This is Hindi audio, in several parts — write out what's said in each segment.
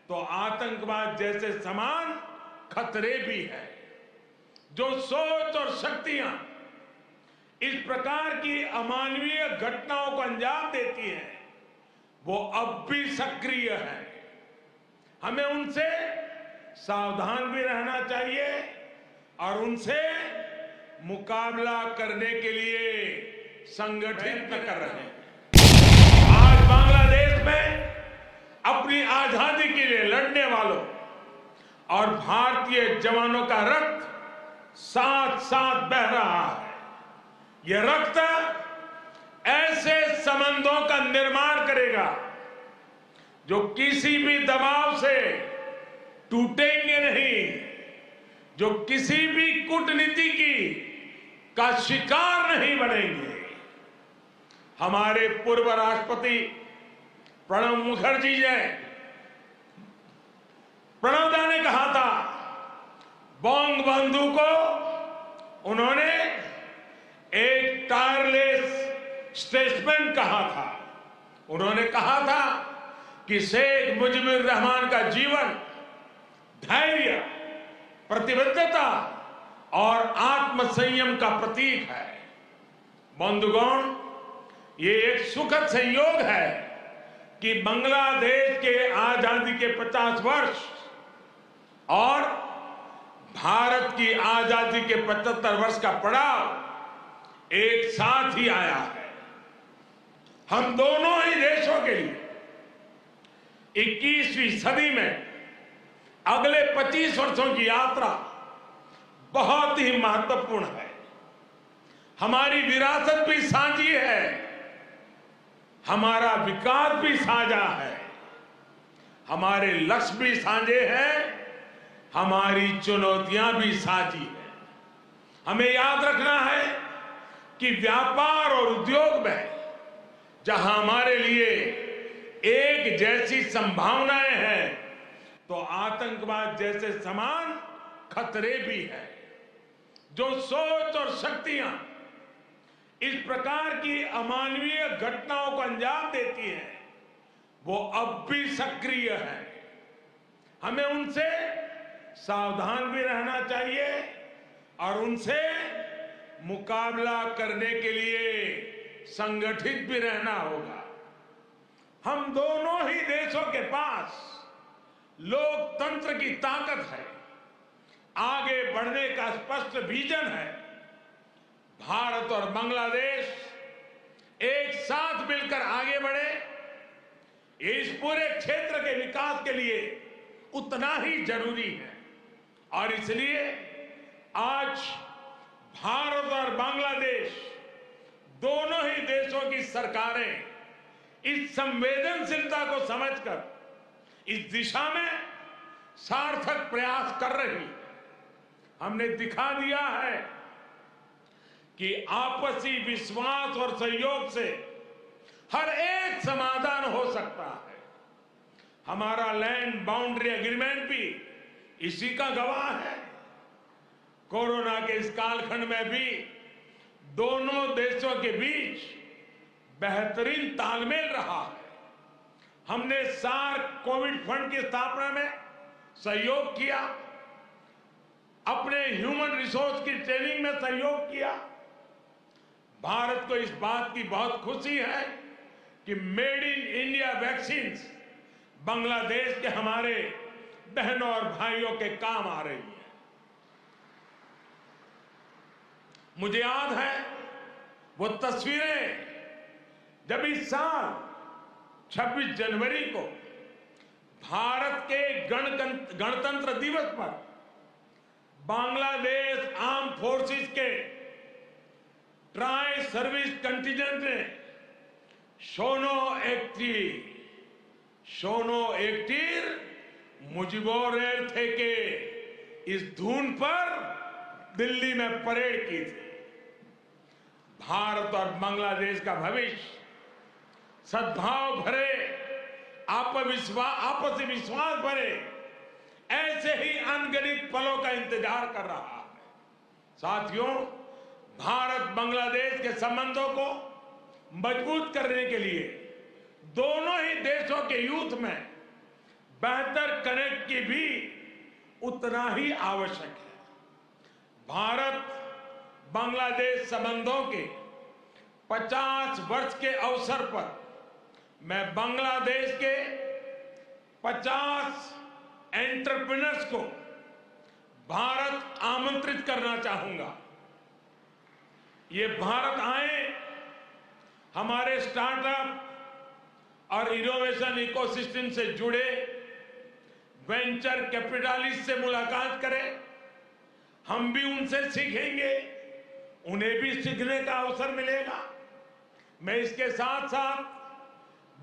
तो आतंकवाद जैसे समान खतरे भी है। जो सोच और शक्तियां इस प्रकार की अमानवीय घटनाओं को अंजाम देती हैं, वो अब भी सक्रिय है। हमें उनसे सावधान भी रहना चाहिए और उनसे मुकाबला करने के लिए संगठित कर रहे हैं। आज बांग्लादेश में अपनी आजादी के लिए लड़ने वालों और भारतीय जवानों का रक्त साथ साथ बह रहा है। यह रक्त ऐसे संबंधों का निर्माण करेगा जो किसी भी दबाव से टूटेंगे नहीं, जो किसी भी कूटनीति का शिकार नहीं बनेंगे। हमारे पूर्व राष्ट्रपति प्रणब मुखर्जी ने प्रणबदा ने कहा था, बंग बंधु को उन्होंने एक टायरलेस स्टेटसमैन कहा था। उन्होंने कहा था कि शेख मुजीबुर रहमान का जीवन धैर्य, प्रतिबद्धता और आत्मसंयम का प्रतीक है। बंधुगण, ये एक सुखद संयोग है कि बांग्लादेश के आजादी के 50 वर्ष और भारत की आजादी के 75 वर्ष का पड़ाव एक साथ ही आया है। हम दोनों ही देशों के लिए 21वीं सदी में अगले 25 वर्षों की यात्रा बहुत ही महत्वपूर्ण है। हमारी विरासत भी साझी है, हमारा विकास भी साझा है, हमारे लक्ष्य भी साझे हैं, हमारी चुनौतियां भी साझी हैं। हमें याद रखना है कि व्यापार और उद्योग में जहां हमारे लिए एक जैसी संभावनाएं हैं, तो आतंकवाद जैसे समान खतरे भी हैं। जो सोच और शक्तियां इस प्रकार की अमानवीय घटनाओं को अंजाम देती हैं, वो अब भी सक्रिय है। हमें उनसे सावधान भी रहना चाहिए और उनसे मुकाबला करने के लिए संगठित भी रहना होगा। हम दोनों ही देशों के पास लोकतंत्र की ताकत है, आगे बढ़ने का स्पष्ट विजन है। भारत और बांग्लादेश एक साथ मिलकर आगे बढ़े, इस पूरे क्षेत्र के विकास के लिए उतना ही जरूरी है। और इसलिए आज भारत और बांग्लादेश दोनों ही देशों की सरकारें इस संवेदनशीलता को समझकर इस दिशा में सार्थक प्रयास कर रही है। हमने दिखा दिया है कि आपसी विश्वास और सहयोग से हर एक समाधान हो सकता है। हमारा लैंड बाउंड्री एग्रीमेंट भी इसी का गवाह है। कोरोना के इस कालखंड में भी दोनों देशों के बीच बेहतरीन तालमेल रहा है। हमने सार्क कोविड फंड की स्थापना में सहयोग किया, अपने ह्यूमन रिसोर्स की ट्रेनिंग में सहयोग किया। भारत को इस बात की बहुत खुशी है कि made in India vaccine Bangladesh के हमारे बहनों और भाइयों के काम आ रही है। मुझे याद है वो तस्वीरें जब इस साल 26 जनवरी को भारत के गणतंत्र दिवस पर बांग्लादेश आर्म फोर्सेस के ट्राई सर्विस कंटिजेंट ने शोनो एक्टिर मुजिबोर थे के इस धुन पर दिल्ली में परेड की थी। भारत और बांग्लादेश का भविष्य सद्भाव भरे, आपसी विश्वास भरे ऐसे ही अनगिनत पलों का इंतजार कर रहा है। साथियों, भारत बांग्लादेश के संबंधों को मजबूत करने के लिए दोनों ही देशों के यूथ में बेहतर कनेक्ट की भी उतना ही आवश्यक है। भारत बांग्लादेश संबंधों के 50 वर्ष के अवसर पर मैं बांग्लादेश के 50 एंटरप्रेन्योर्स को भारत आमंत्रित करना चाहूंगा। ये भारत आए, हमारे स्टार्टअप और इनोवेशन इकोसिस्टम से जुड़े वेंचर कैपिटलिस्ट से मुलाकात करें। हम भी उनसे सीखेंगे, उन्हें भी सीखने का अवसर मिलेगा। मैं इसके साथ साथ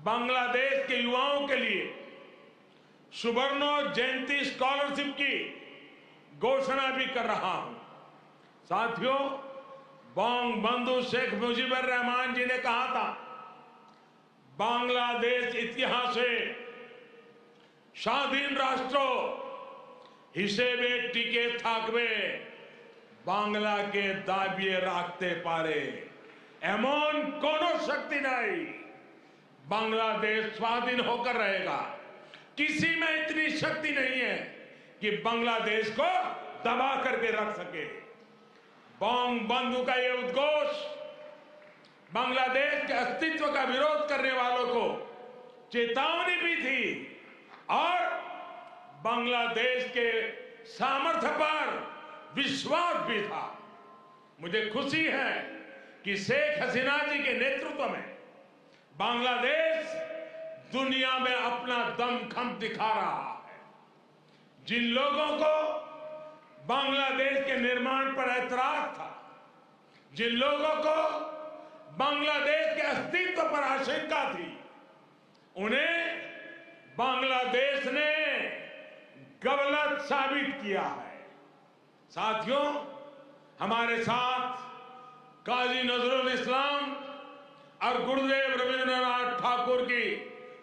बांग्लादेश के युवाओं के लिए सुवर्णो जयंती स्कॉलरशिप की घोषणा भी कर रहा हूं। साथियों, बंगबंधु शेख मुजीबुर रहमान जी ने कहा था, बांग्लादेश इतिहासे স্বাধীন রাষ্ট্র হিসেবে টিকে থাকবে বাংলাকে দাবিয়ে রাখতে পারে এমন কোনো শক্তি নাই। बांग्लादेश स्वाधीन होकर रहेगा। किसी में इतनी शक्ति नहीं है कि बांग्लादेश को दबा करके रख सके। बंगबंधु का ये उद्घोष बांग्लादेश के अस्तित्व का विरोध करने वालों को चेतावनी भी थी और बांग्लादेश के सामर्थ्य पर विश्वास भी था। मुझे खुशी है कि शेख हसीना जी के नेतृत्व में बांग्लादेश दुनिया में अपना दमखम दिखा रहा है। जिन लोगों को बांग्लादेश के निर्माण पर ऐतराज था, जिन लोगों को बांग्लादेश के अस्तित्व पर आशंका थी, उन्हें बांग्लादेश ने गलत साबित किया है। साथियों, हमारे साथ काजी नजरुल इस्लाम और गुरुदेव रविंद्रनाथ ठाकुर की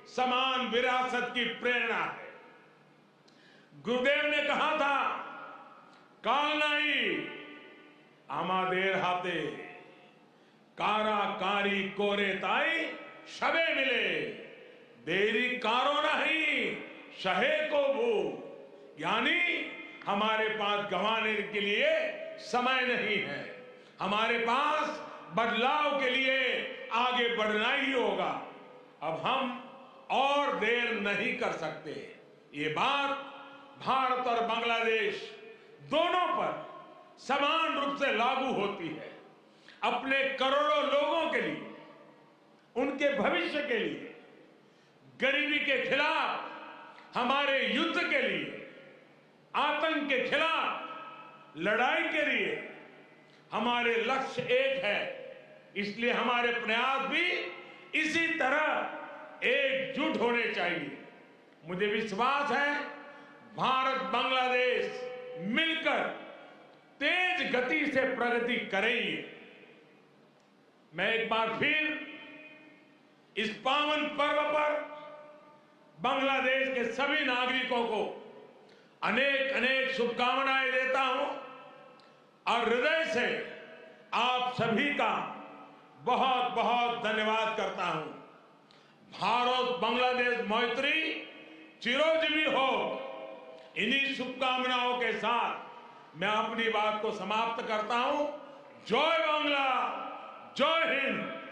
समान विरासत की प्रेरणा है। गुरुदेव ने कहा था, काल नहीं आमादेर हाथे काराकारी कोरे ताई शबे मिले देरी कारो नहीं शहे को भू। यानी हमारे पास गंवाने के लिए समय नहीं है, हमारे पास बदलाव के लिए आगे बढ़ना ही होगा। अब हम और देर नहीं कर सकते। ये बात भारत और बांग्लादेश दोनों पर समान रूप से लागू होती है। अपने करोड़ों लोगों के लिए, उनके भविष्य के लिए, गरीबी के खिलाफ हमारे युद्ध के लिए, आतंक के खिलाफ लड़ाई के लिए हमारे लक्ष्य एक है। इसलिए हमारे प्रयास भी इसी तरह एकजुट होने चाहिए। मुझे विश्वास है भारत बांग्लादेश मिलकर तेज गति से प्रगति करेंगे। मैं एक बार फिर इस पावन पर्व पर बांग्लादेश के सभी नागरिकों को अनेक अनेक शुभकामनाएं देता हूं और हृदय से आप सभी का बहुत बहुत धन्यवाद करता हूं। भारत बांग्लादेश मैत्री चिरंजीवी हो। इन्हीं शुभकामनाओं के साथ मैं अपनी बात को समाप्त करता हूं। जय बांग्ला, जय हिंद।